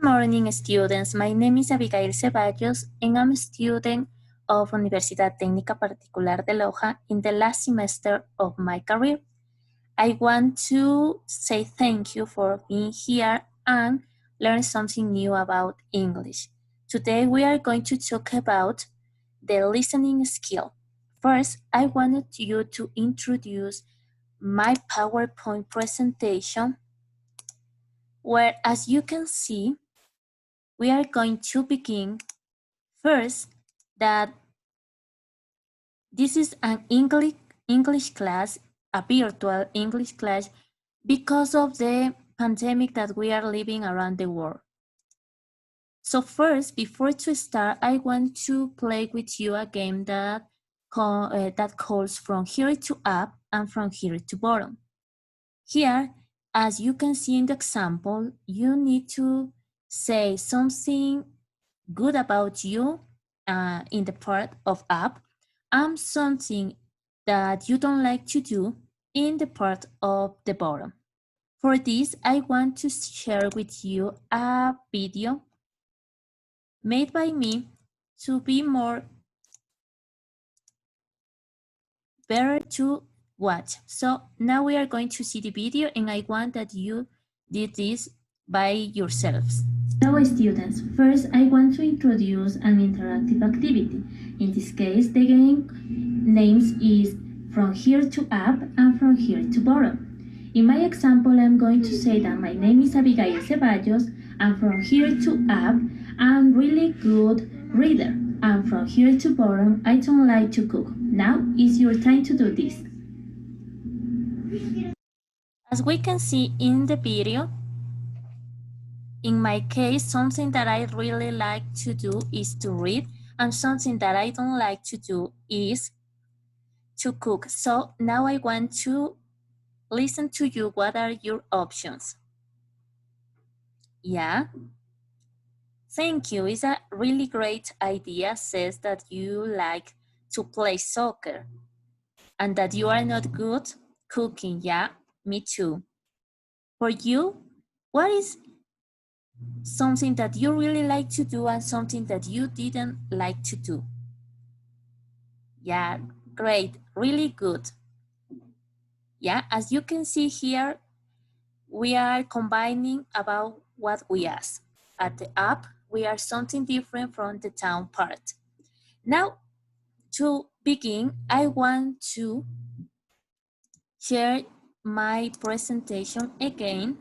Morning, students. My name is Abigail Ceballos, and I'm a student of Universidad Técnica Particular de Loja in the last semester of my career. I want to say thank you for being here and learn something new about English. Today we are going to talk about the listening skill. First, I wanted you to introduce my PowerPoint presentation, where, as you can see, we are going to begin first that this is an English class, a virtual English class, because of the pandemic that we are living around the world. So first, before to start, I want to play with you a game that calls from here to up and from here to bottom. Here, as you can see in the example, you need to say something good about you in the part of up and something that you don't like to do in the part of the bottom. For this, I want to share with you a video made by me to be better to watch. So now we are going to see the video and I want that you did this by yourselves. Hello students, first I want to introduce an interactive activity. In this case, the game names is from here to up and from here to bottom. In my example, I'm going to say that my name is Abigail Ceballos, and from here to up, I'm really good reader, and from here to bottom, I don't like to cook. Now is your time to do this. As we can see in the video, in my case, something that I really like to do is to read, and something that I don't like to do is to cook. So now I want to listen to you. What are your options? Yeah. Thank you. It's a really great idea. Says that you like to play soccer and that you are not good cooking. Yeah, me too. For you, what is something that you really like to do and something that you didn't like to do? Yeah, great, really good. Yeah, as you can see here, we are combining about what we asked. At the up, we are something different from the down part. Now, to begin, I want to share my presentation again.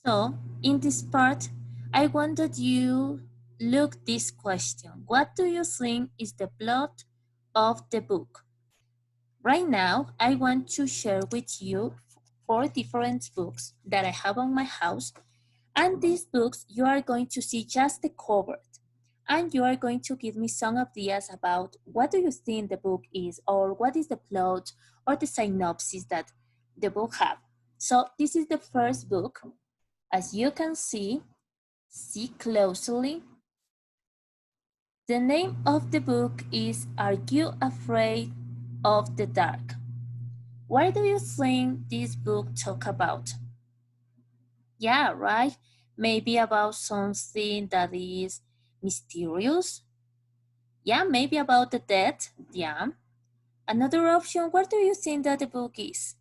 So, in this part, I wanted you look this question. What do you think is the plot of the book? Right now, I want to share with you 4 different books that I have on my house. And these books, you are going to see just the cover. And you are going to give me some ideas about what do you think the book is, or what is the plot or the synopsis that the book have. So this is the first book. As you can see closely. The name of the book is Are You Afraid of the Dark? What do you think this book talk about? Yeah, right? Maybe about something that is mysterious. Yeah, maybe about the dead. Yeah. Another option, what do you think that the book is?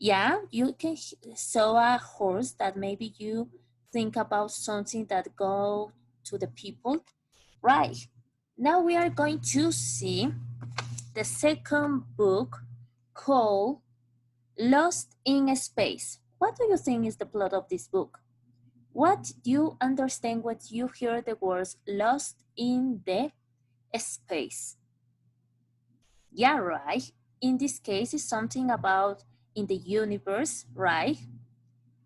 Yeah, you can saw a horse that maybe you think about something that go to the people. Right. Now we are going to see the second book called Lost in Space. What do you think is the plot of this book? What do you understand when you hear the words lost in the space? Yeah, right. In this case, it's something about in the universe, right?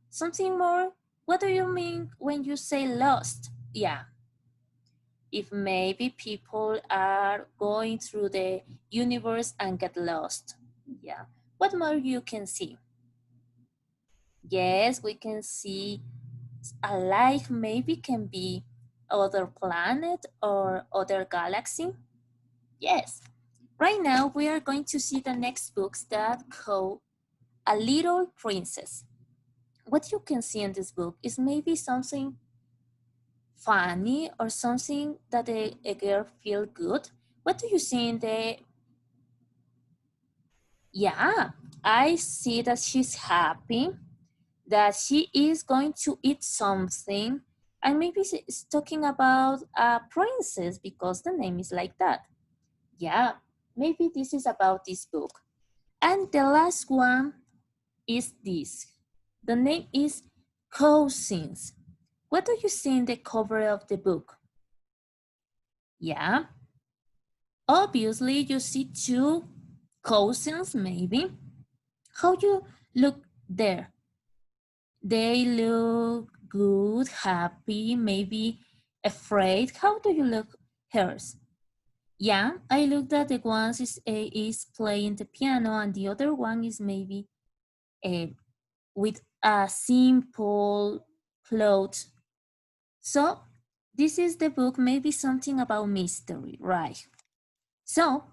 Something more? What do you mean when you say lost? Yeah. If maybe people are going through the universe and get lost. Yeah. What more you can see? Yes, we can see a life maybe can be other planet or other galaxy. Yes. Right now we are going to see the next books that call A Little Princess. what you can see in this book is maybe something funny or something that a girl feel good. What do you see in the, yeah, I see that she's happy, that she is going to eat something, and maybe she's talking about a princess because the name is like that. Yeah, maybe this is about this book. And the last one is this. The name is Cousins. What do you see in the cover of the book? Yeah, obviously you see two cousins maybe. How you look there? They look good, happy, maybe afraid. How do you look hers? Yeah, I looked at the one is playing the piano and the other one is maybe with a simple clothes. So this is the book, maybe something about mystery, right? So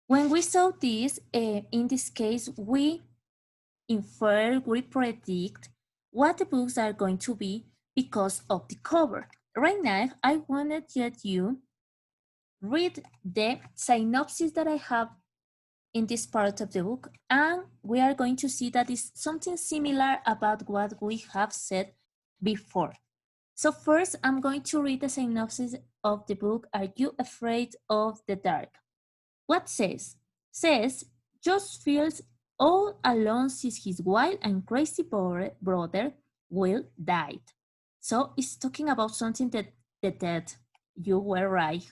when we saw this, in this case, we infer, we predict what the books are going to be because of the cover. Right now, I wanted that you read the synopsis that I have in this part of the book, and we are going to see that is something similar about what we have said before. So first, I'm going to read the synopsis of the book, Are You Afraid of the Dark? What says? Says, Josh feels all alone since his wild and crazy brother, Will, died. So it's talking about something that the dead. You were right.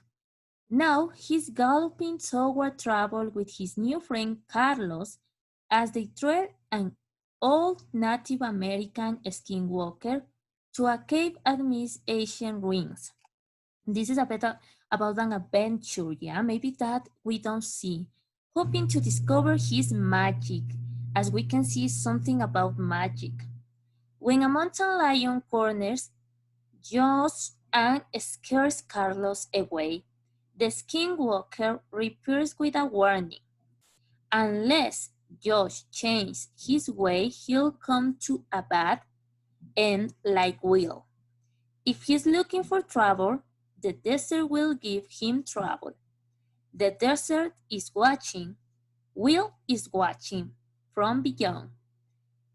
Now he's galloping toward trouble with his new friend Carlos as they tread an old Native American skinwalker to a cave amidst ancient ruins. This is a bit about an adventure, yeah, maybe that we don't see. Hoping to discover his magic, as we can see something about magic. When a mountain lion corners Josh and scares Carlos away, the skinwalker reappears with a warning. Unless Josh changes his way, he'll come to a bad end like Will. If he's looking for trouble, the desert will give him trouble. The desert is watching. Will is watching from beyond.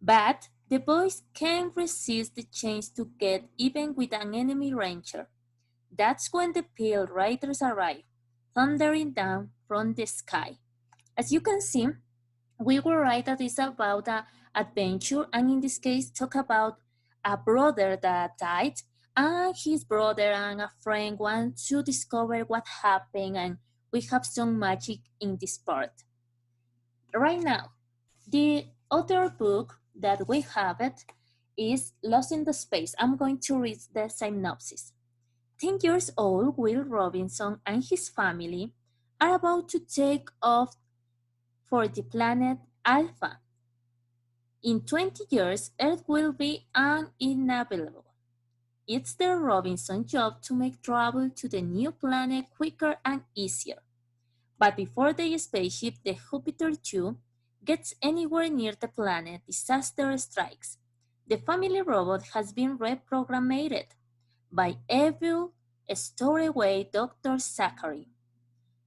But the boys can't resist the chance to get even with an enemy ranger. That's when the Pale Riders arrive, thundering down from the sky. As you can see, we were right that it's about an adventure, and in this case, talk about a brother that died, and his brother and a friend want to discover what happened, and we have some magic in this part. Right now, the other book that we have it is Lost in the Space. I'm going to read the synopsis. 10 years old Will Robinson and his family are about to take off for the planet Alpha. In 20 years, Earth will be uninhabitable. It's the Robinson job to make travel to the new planet quicker and easier. But before the spaceship, the Jupiter 2, gets anywhere near the planet, disaster strikes. The family robot has been reprogrammed by evil, stowaway Dr. Zachary.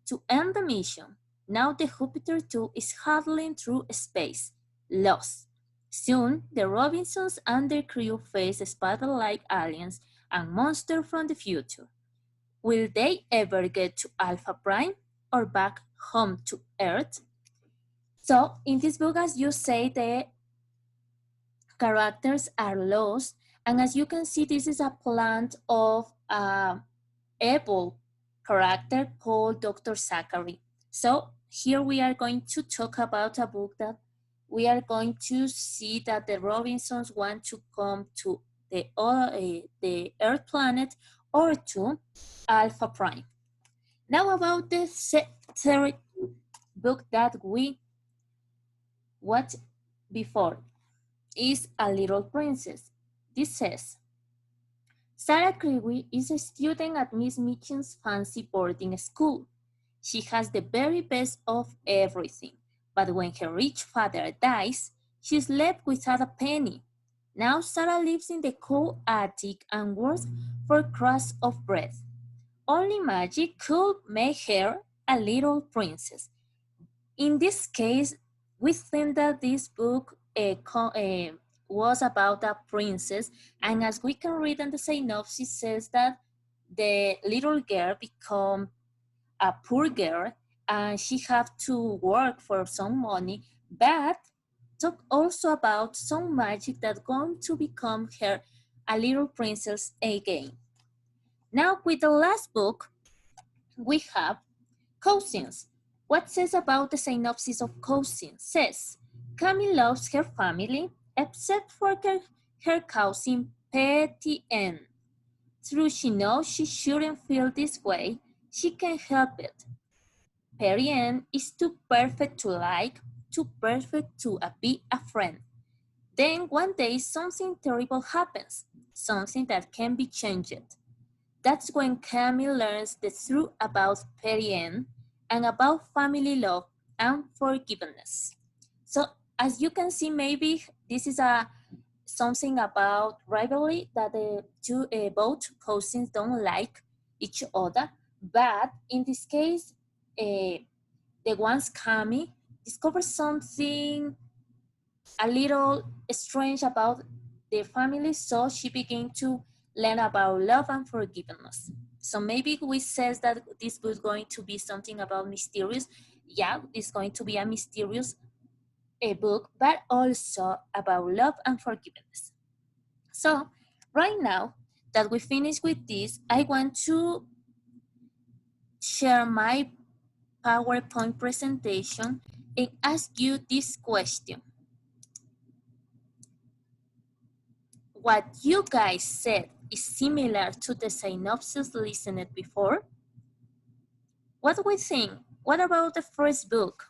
To end the mission, now the Jupiter 2 is hurtling through space, lost. Soon, the Robinsons and their crew face spider-like aliens and monsters from the future. Will they ever get to Alpha Prime or back home to Earth? So, in this book, as you say, the characters are lost, and as you can see, this is a plant of evil character called Dr. Zachary. So here we are going to talk about a book that we are going to see that the Robinsons want to come to the Earth planet or to Alpha Prime. Now about the third book that we watched before is A Little Princess. This says, Sarah Crewe is a student at Miss Mitchell's fancy boarding school. She has the very best of everything, but when her rich father dies, she's left without a penny. Now Sarah lives in the cold attic and works for crusts of bread. Only magic could make her a little princess. In this case, we think that this book was about a princess, and as we can read in the synopsis, says that the little girl become a poor girl and she have to work for some money, but talk also about some magic that going to become her a little princess again. Now with the last book, we have Cousins. What says about the synopsis of Cousins? Says, Camille loves her family, except for her cousin Petty Anne. Though she knows she shouldn't feel this way, she can't help it. Petty Anne is too perfect to like, too perfect to be a friend. Then one day something terrible happens, something that can be changed. That's when Camille learns the truth about Petty Anne and about family love and forgiveness. So as you can see, maybe this is something about rivalry that both cousins don't like each other. But in this case, the ones Camille discovers something a little strange about their family, so she began to learn about love and forgiveness. So maybe we says that this book is going to be something about mysterious. Yeah, it's going to be a mysterious book, but also about love and forgiveness. So right now that we finish with this, I want to share my PowerPoint presentation and ask you this question. What you guys said is similar to the synopsis listened before? What do we think? What about the first book?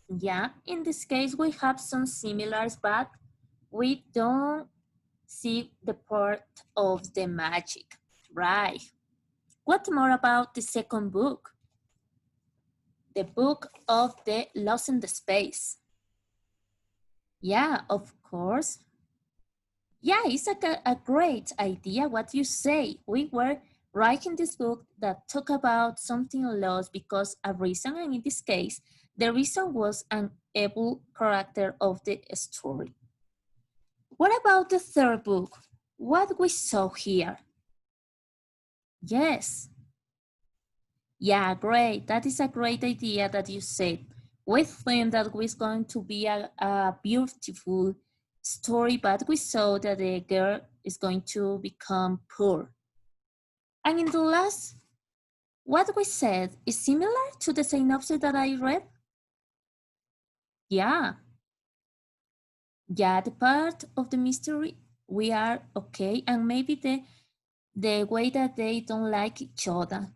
Yeah, in this case we have some similars, but we don't see the part of the magic, right? What more about the second book? The book of the Lost in the Space. Yeah, of course. Yeah, it's a great idea what you say. We were writing this book that talk about something lost because a reason, and in this case, the reason was an evil character of the story. What about the third book? What we saw here? Yes. Yeah, great. That is a great idea that you said. We think that was going to be a beautiful story, but we saw that the girl is going to become poor. And in the last, what we said is similar to the synopsis that I read. Yeah. Yeah, the part of the mystery, we are okay. And maybe the way that they don't like each other.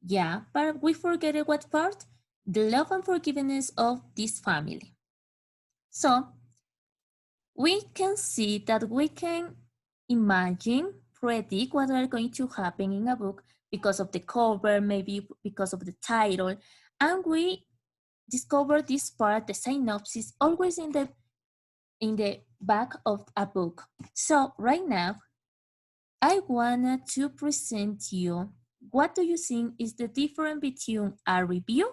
Yeah, but we forget what part? The love and forgiveness of this family. So we can see that we can imagine, predict what are going to happen in a book because of the cover, maybe because of the title, and we discover this part, the synopsis, always in the back of a book. So right now, I wanted to present you what do you think is the difference between a review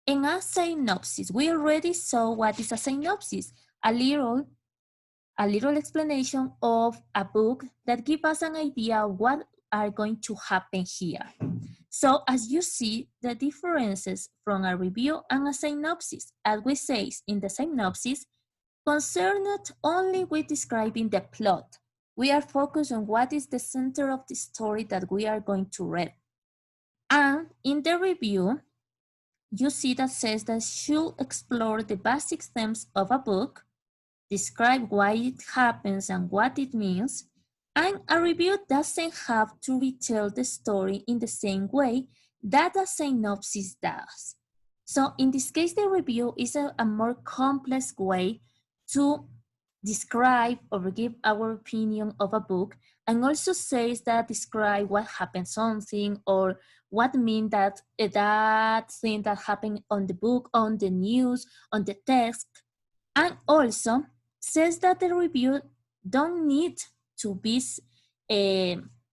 and a synopsis. We already saw what is a synopsis, a little explanation of a book that give us an idea of what are going to happen here. So as you see, the differences from a review and a synopsis, as we say in the synopsis, concern not only with describing the plot. We are focused on what is the center of the story that we are going to read. And in the review, you see that says that should explore the basic themes of a book, describe why it happens and what it means, and a review doesn't have to retell the story in the same way that a synopsis does. So in this case, the review is a more complex way to describe or give our opinion of a book, and also says that describe what happened something or what mean that that thing that happened on the book, on the news, on the text. And also says that the review don't need to be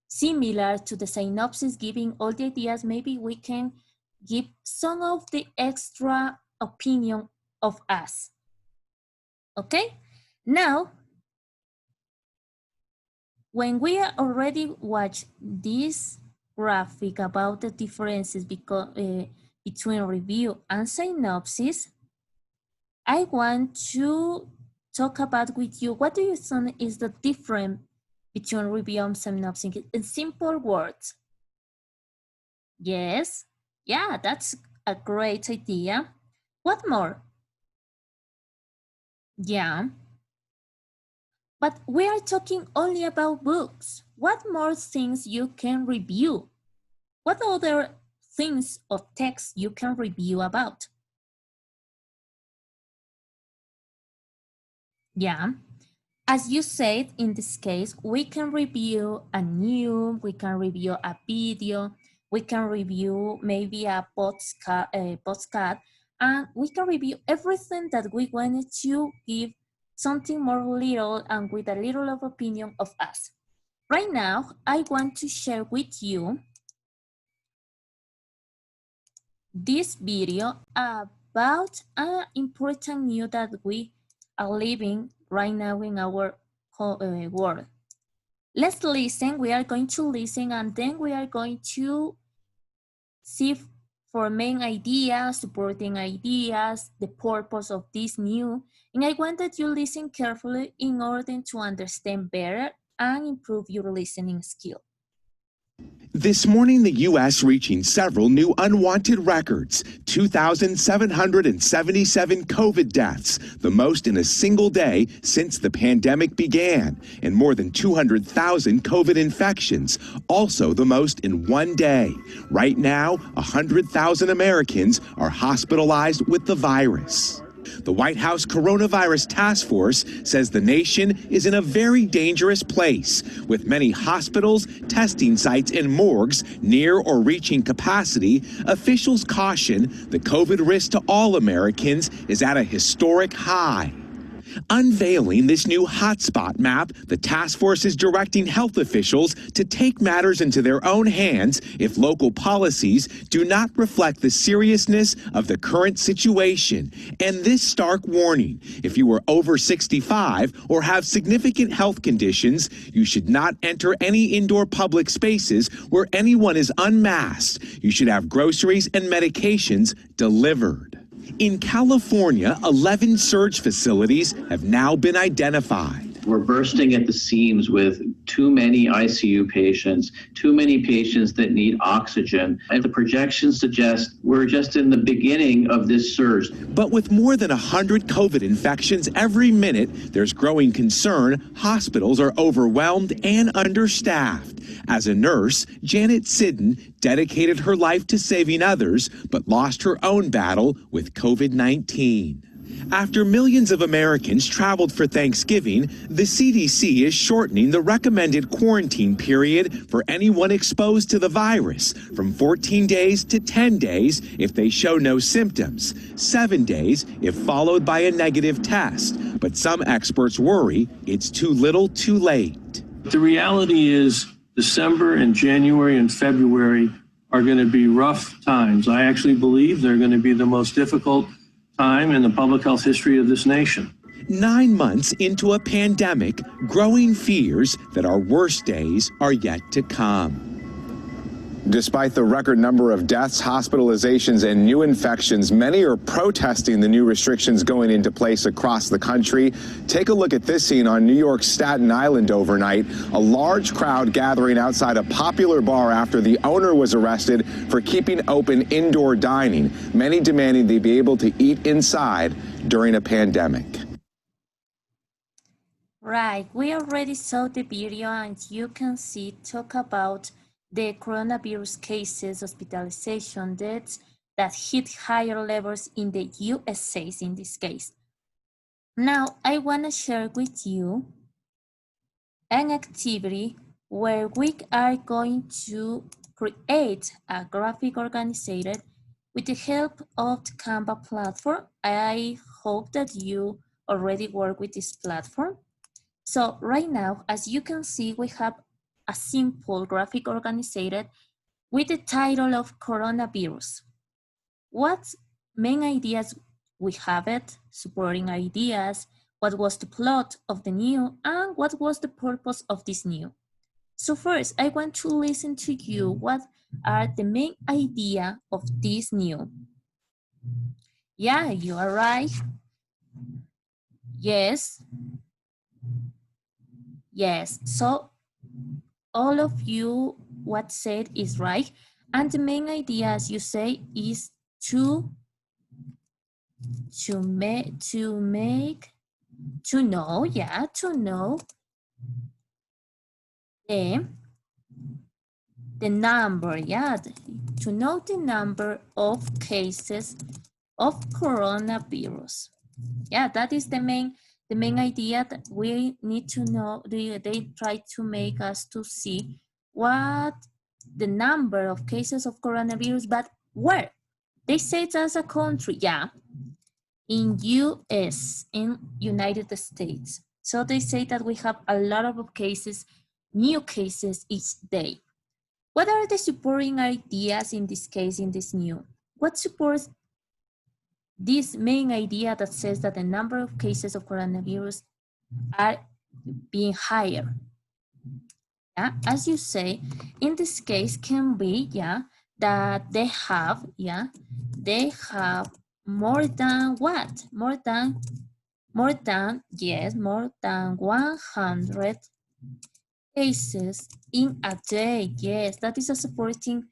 similar to the synopsis, giving all the ideas. Maybe we can give some of the extra opinion of us. Okay? Now, when we already watched this graphic about the differences between review and synopsis, I want to talk about with you, what do you think is the difference between review and synopsis in simple words? Yes, yeah, that's a great idea. What more? Yeah, but we are talking only about books. What more things you can review? What other things or texts you can review about? Yeah, as you said, in this case, we can review a news, we can review a video, we can review maybe a podcast, and we can review everything that we wanted to give something more little and with a little of opinion of us. Right now, I want to share with you this video about an important news that we are living right now in our world. Let's listen. We are going to listen, and then we are going to see for main ideas, supporting ideas, the purpose of this news. And I want that you listen carefully in order to understand better and improve your listening skill. This morning, the U.S. reaching several new unwanted records. 2,777 COVID deaths, the most in a single day since the pandemic began, and more than 200,000 COVID infections, also the most in one day. Right now, 100,000 Americans are hospitalized with the virus. The White House Coronavirus Task Force says the nation is in a very dangerous place, with many hospitals, testing sites, and morgues near or reaching capacity. Officials caution the COVID risk to all Americans is at a historic high. Unveiling this new hotspot map, the task force is directing health officials to take matters into their own hands if local policies do not reflect the seriousness of the current situation. And this stark warning: if you are over 65 or have significant health conditions, you should not enter any indoor public spaces where anyone is unmasked. You should have groceries and medications delivered. In California, 11 surge facilities have now been identified. We're bursting at the seams with too many ICU patients, too many patients that need oxygen. And the projections suggest we're just in the beginning of this surge. But with more than 100 COVID infections every minute, there's growing concern hospitals are overwhelmed and understaffed. As a nurse, Janet Sidden dedicated her life to saving others, but lost her own battle with COVID-19. After millions of Americans traveled for Thanksgiving, the CDC is shortening the recommended quarantine period for anyone exposed to the virus from 14 days to 10 days if they show no symptoms, 7 days if followed by a negative test. But some experts worry it's too little too late. The reality is December and January and February are going to be rough times. I actually believe they're going to be the most difficult time in the public health history of this nation. 9 months into a pandemic, growing fears that our worst days are yet to come. Despite the record number of deaths, hospitalizations, and new infections, many are protesting the new restrictions going into place across the country. Take a look at this scene on New York's Staten Island overnight. A large crowd gathering outside a popular bar after the owner was arrested for keeping open indoor dining, many demanding they be able to eat inside during a pandemic. Right, we already saw the video, and you can see talk about the coronavirus cases, hospitalization, deaths that hit higher levels in the USA in this case. Now, I want to share with you an activity where we are going to create a graphic organized with the help of the Canva platform. I hope that you already work with this platform. So right now, as you can see, we have a simple graphic organized with the title of coronavirus. What main ideas we have it, supporting ideas, what was the plot of the new, and what was the purpose of this new. So first, I want to listen to you. What are the main idea of this new? Yeah, you are right. Yes. Yes. So all of you, what said is right. And the main idea, as you say, is to know, yeah, to know the number, yeah, to know the number of cases of coronavirus. Yeah, that is the main idea that we need to know. They try to make us to see what the number of cases of coronavirus, but where? They say it as a country, yeah, in US, in United States. So they say that we have a lot of cases, new cases each day. What are the supporting ideas in this case, in this new? What supports this main idea that says that the number of cases of coronavirus are being higher? Yeah, as you say, in this case can be, yeah, that they have more than what? More than 100 cases in a day. Yes, that is a supporting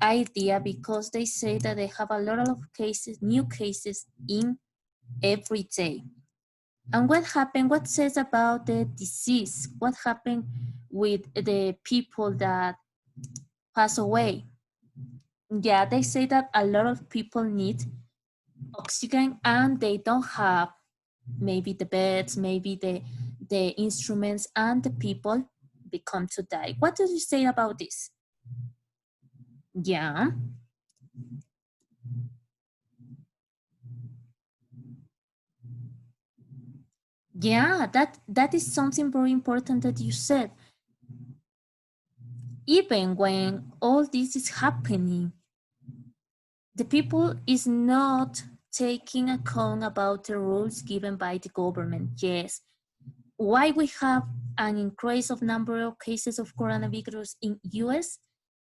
idea because they say that they have a lot of cases, new cases in every day. And what happened? What says about the disease? What happened with the people that pass away? Yeah, they say that a lot of people need oxygen and they don't have maybe the beds, maybe the instruments, and the people become to die. What do you say about this? Yeah. Yeah, that is something very important that you said. Even when all this is happening, the people is not taking account about the rules given by the government. Yes. Why we have an increase of number of cases of coronavirus in US?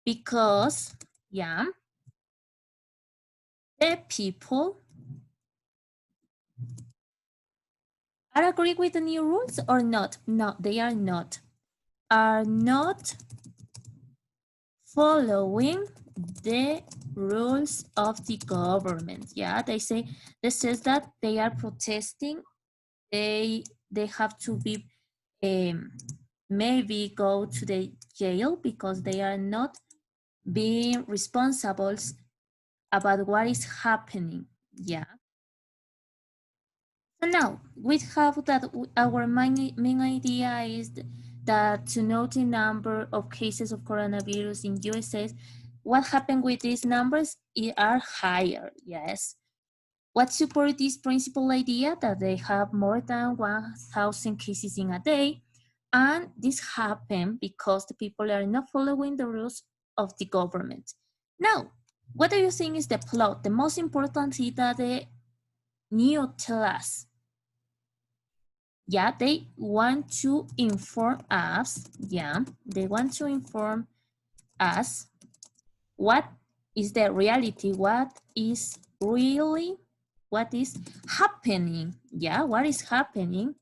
Because, yeah, the people are agree with the new rules or not? No, they are not. Are not following the rules of the government. Yeah, they say, this says that they are protesting. They have to be maybe go to the jail because they are not being responsible about what is happening. Yeah. So now we have that our main idea is that to know the number of cases of coronavirus in USA, what happened with these numbers are higher, yes. What support this principal idea that they have more than 1,000 cases in a day, and this happened because the people are not following the rules of the government. Now, what do you think is the plot? The most important is that the new tell us. Yeah, they want to inform us. Yeah, they want to inform us what is the reality, what is happening. Yeah, what is happening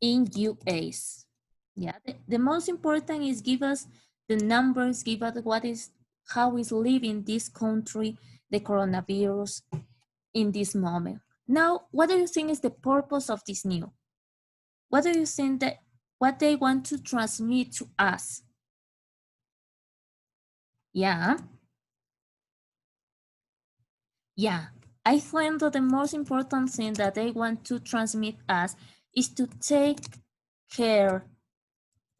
in US. Yeah, the most important is give us the numbers, give us how is living this country, the coronavirus in this moment. Now, what do you think is the purpose of this new? What do you think that what they want to transmit to us? Yeah. Yeah. I think that the most important thing that they want to transmit us is to take care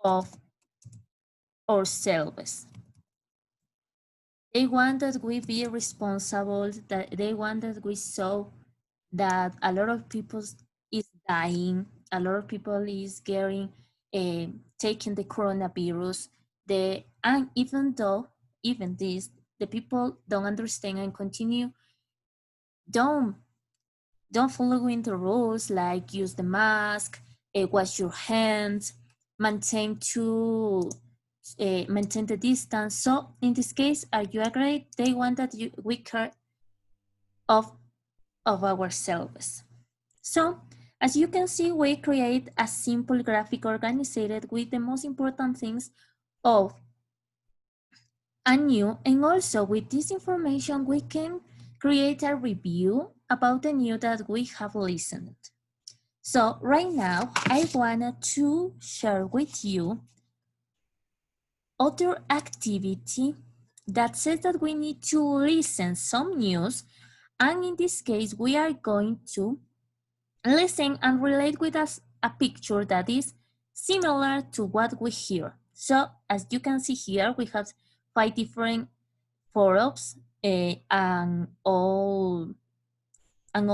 of ourselves. They want that we be responsible, that they want that we show that a lot of people is dying. A lot of people is getting taking the coronavirus. And even this, the people don't understand and continue don't following the rules like use the mask, wash your hands, maintain maintain the distance. So in this case, are you agree? They want that we care of ourselves. So as you can see, we create a simple graphic organized with the most important things of a new, and also with this information, we can create a review about the new that we have listened. So right now, I wanted to share with you other activity that says that we need to listen some news, and in this case, we are going to listen and relate with us a picture that is similar to what we hear. So as you can see here, we have 5 different photos and all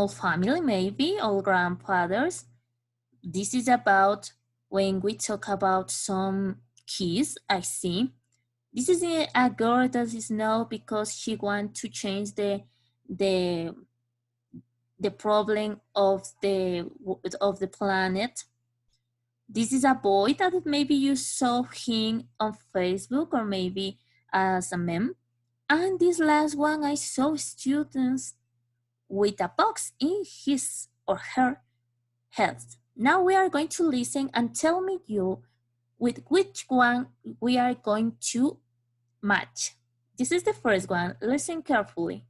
family, maybe all grandfathers. This is about when we talk about some kids. I see this is a girl that is now because she wants to change the the problem of the planet. This is a boy that maybe you saw him on Facebook or maybe as a meme. And this last one, I saw students with a box in his or her head. Now we are going to listen and tell me you with which one we are going to match. This is the first one. Listen carefully.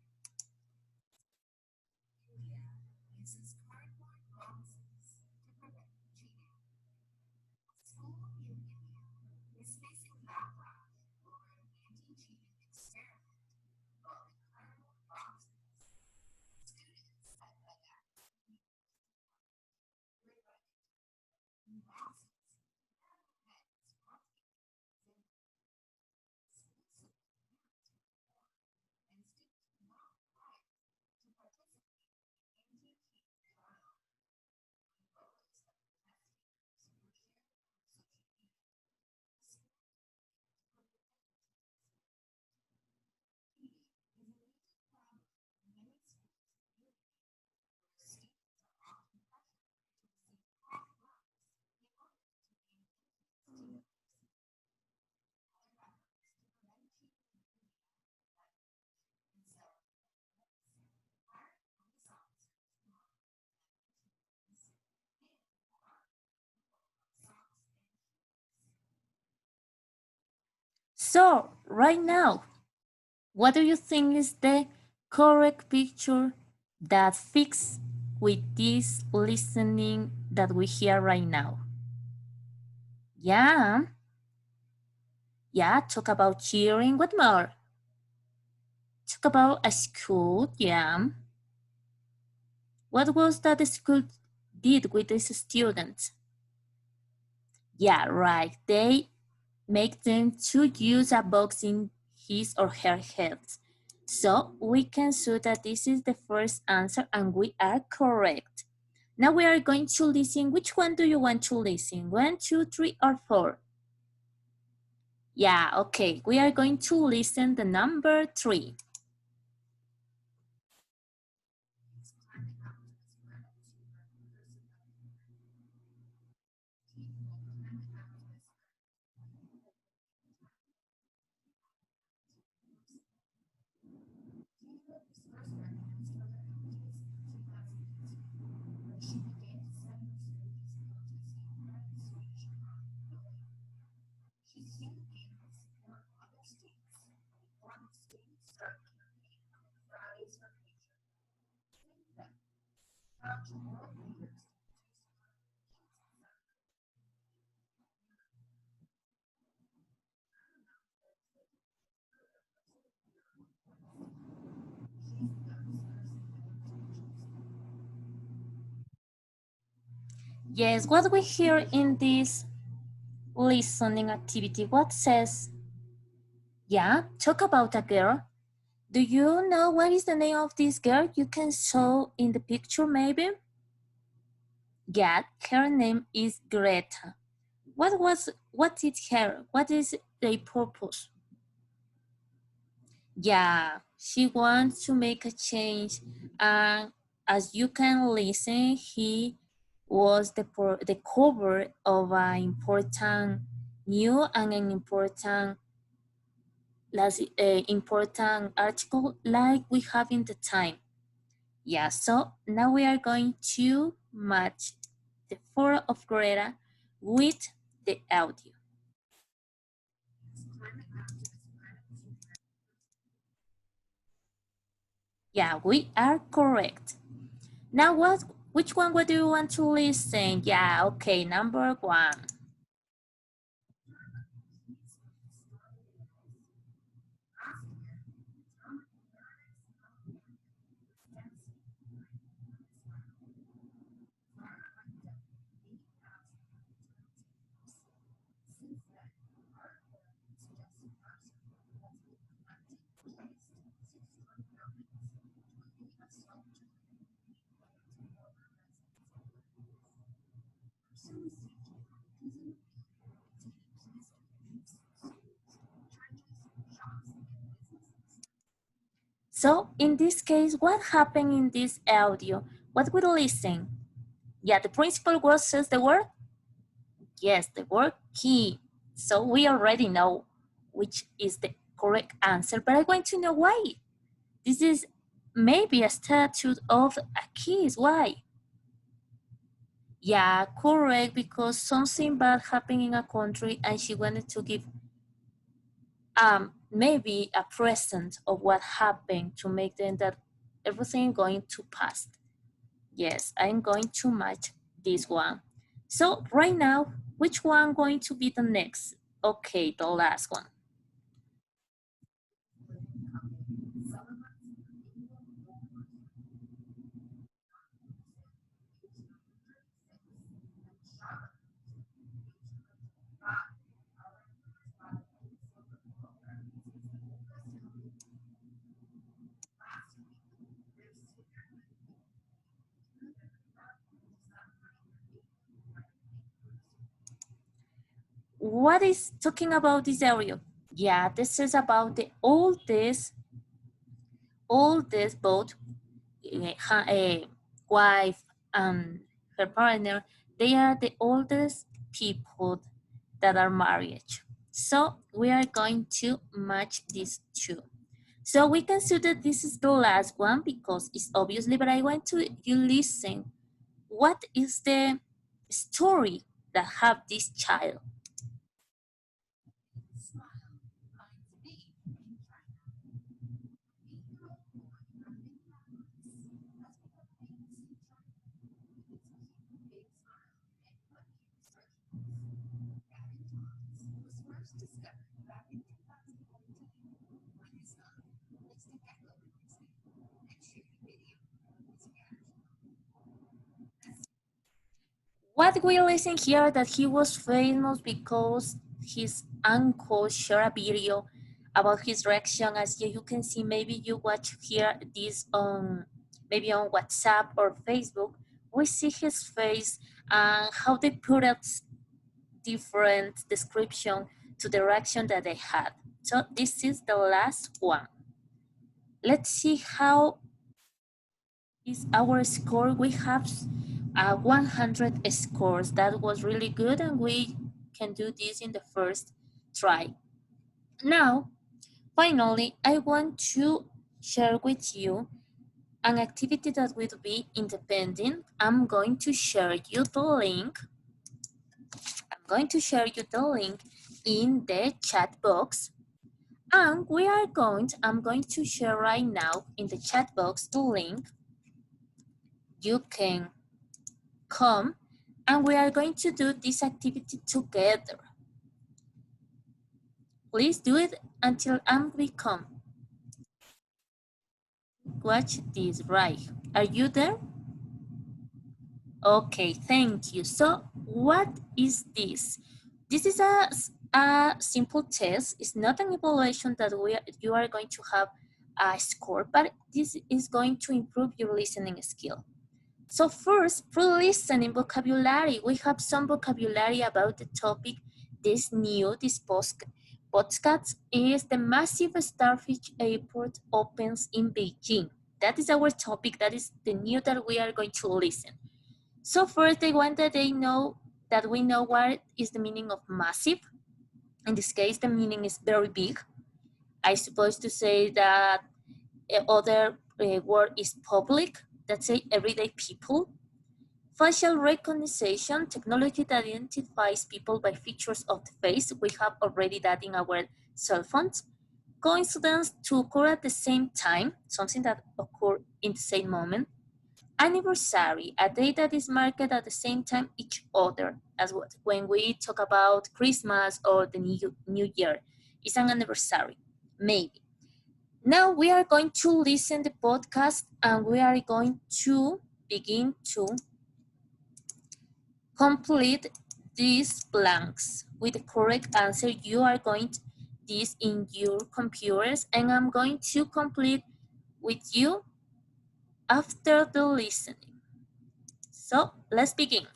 So right now, what do you think is the correct picture that fits with this listening that we hear right now? Yeah, yeah, talk about cheering. What more? Talk about a school, yeah. What was that the school did with these students? Yeah, right. They make them to use a box in his or her head. So we can see that this is the first answer and we are correct. Now we are going to listen. Which one do you want to listen? 1, 2, 3, or 4? Yeah, okay. We are going to listen the number 3. Yes, what we hear in this listening activity, what says, yeah, talk about a girl. Do you know what is the name of this girl? You can show in the picture maybe. Yeah, her name is Greta. What is the purpose? Yeah, she wants to make a change, and as you can listen, he was the cover of an important new and an important article like we have in the time. Yeah, so now we are going to match the photo of Greta with the audio. Yeah, we are correct. Now which one would you want to listen? Yeah, okay, number one. So in this case, what happened in this audio? What we listen? Yeah, the principal word says the word? Yes, the word key. So we already know which is the correct answer, but I want to know why. This is maybe a statute of a keys. Why? Yeah, correct, because something bad happened in a country and she wanted to give maybe a present of what happened to make them that everything going to pass. Yes, I'm going to match this one. So right now, which one going to be the next? Okay, the last one. What is talking about this area? Yeah, this is about the oldest both wife and her partner. They are the oldest people that are married. So we are going to match these two. So we can see that this is the last one because it's obviously, but I want to you listen. What is the story that have this child? What we listen here that he was famous because his uncle shared a video about his reaction. As you can see, maybe you watch here this on maybe on WhatsApp or Facebook. We see his face and how they put out different description to the reaction that they had. So this is the last one. Let's see how is our score. We have 100 scores. That was really good, and we can do this in the first try. Now, finally, I want to share with you an activity that will be independent. I'm going to share you the link. I'm going to share you the link in the chat box. And I'm going to share right now in the chat box the link. You can come and we are going to do this activity together. Please do it until we come. Watch this right. Are you there? Okay, thank you. So what is this? This is a simple test. It's not an evaluation that you are going to have a score, but this is going to improve your listening skill. So first, for listening vocabulary, we have some vocabulary about the topic. This podcast is the massive starfish airport opens in Beijing. That is our topic. That is the new that we are going to listen. So first, they want that they know that we know what is the meaning of massive. In this case, the meaning is very big. I suppose to say that other word is public. That's say everyday people. Facial recognition, technology that identifies people by features of the face. We have already that in our cell phones. Coincidence to occur at the same time, something that occur in the same moment. Anniversary, a date that is marked at the same time each other, as when we talk about Christmas or the New Year. It's an anniversary, maybe. Now we are going to listen the podcast and we are going to begin to complete these blanks with the correct answer. You are going to this in your computers and I'm going to complete with you after the listening. So let's begin.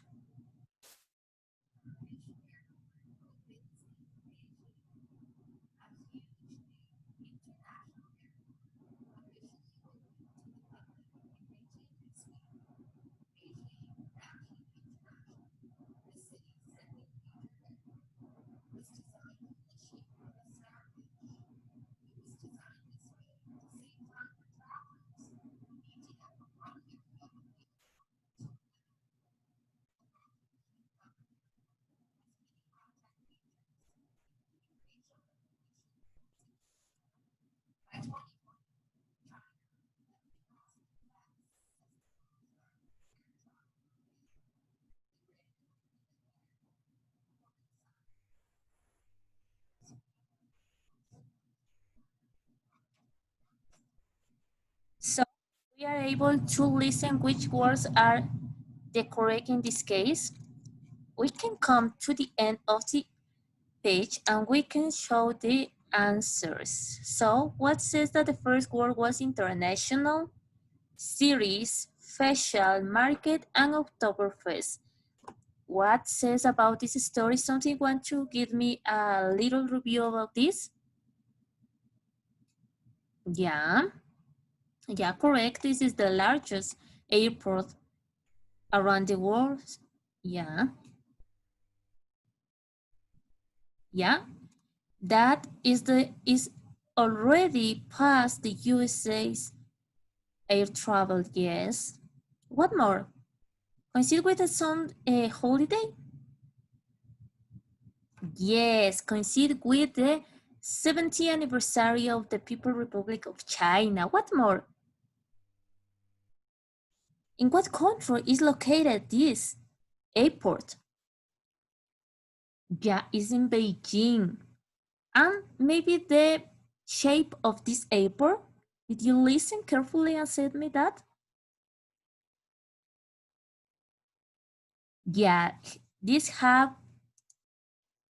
So we are able to listen which words are the correct in this case. We can come to the end of the page and we can show the answers. So what says that the first word was international, series, facial, market, and Oktoberfest? What says about this story? Something want to give me a little review about this? Yeah, correct. This is the largest airport around the world. Yeah, that is already past the USA's air travel. Yes. What more? Coincide with some holiday? Yes, coincide with the 70th anniversary of the People's Republic of China. What more? In what country is located this airport? Yeah, it's in Beijing. And maybe the shape of this airport? Did you listen carefully and said me that? Yeah, this have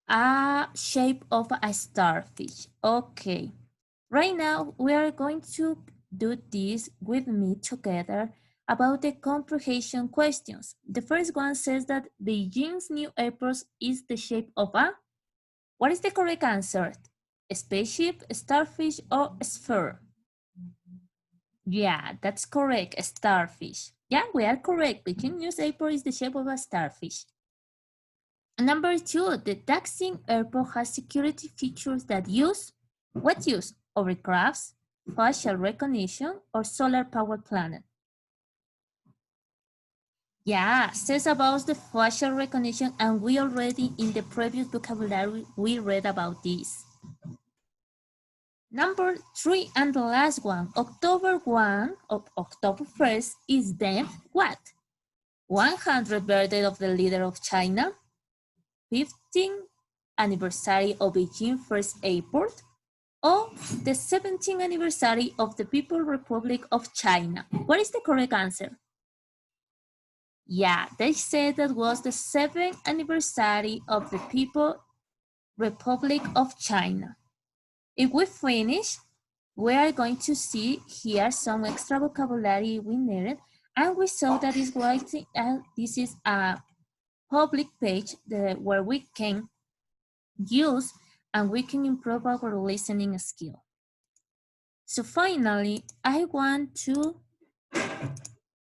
a shape of a starfish. Okay. Right now, we are going to do this with me together about the comprehension questions. The first one says that Beijing's new airport is the shape of a, what is the correct answer? A spaceship, a starfish, or a sphere? Yeah, that's correct, a starfish. Yeah, we are correct. Beijing new airport is the shape of a starfish. Number two, the Daxing airport has security features that use, what use? Overcrafts, facial recognition, or solar power planet? Yeah, says about the facial recognition, and we already in the previous vocabulary, we read about this. Number three and the last one, October 1 of October 1st is the what? 100th birthday of the leader of China, 15th anniversary of Beijing First Airport, or the 17th anniversary of the People's Republic of China. What is the correct answer? Yeah, they said that was the 7th anniversary of the People's Republic of China. If we finish, we are going to see here some extra vocabulary we needed, And we saw that is writing, this is a public page where we can use and we can improve our listening skill. So finally, I want to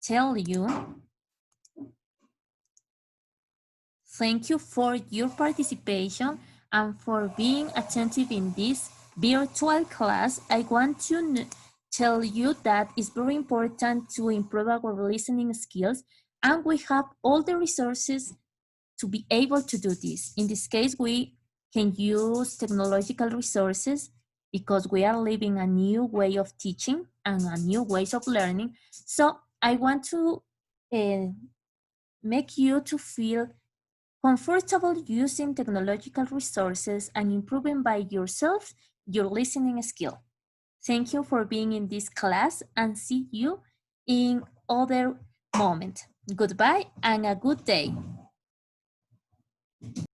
tell you thank you for your participation and for being attentive in this virtual class. I want to tell you that it's very important to improve our listening skills, and we have all the resources to be able to do this. In this case, we can use technological resources because we are living a new way of teaching and a new ways of learning. So I want to make you to feel comfortable using technological resources and improving by yourself your listening skill. Thank you for being in this class and see you in other moment. Goodbye and a good day.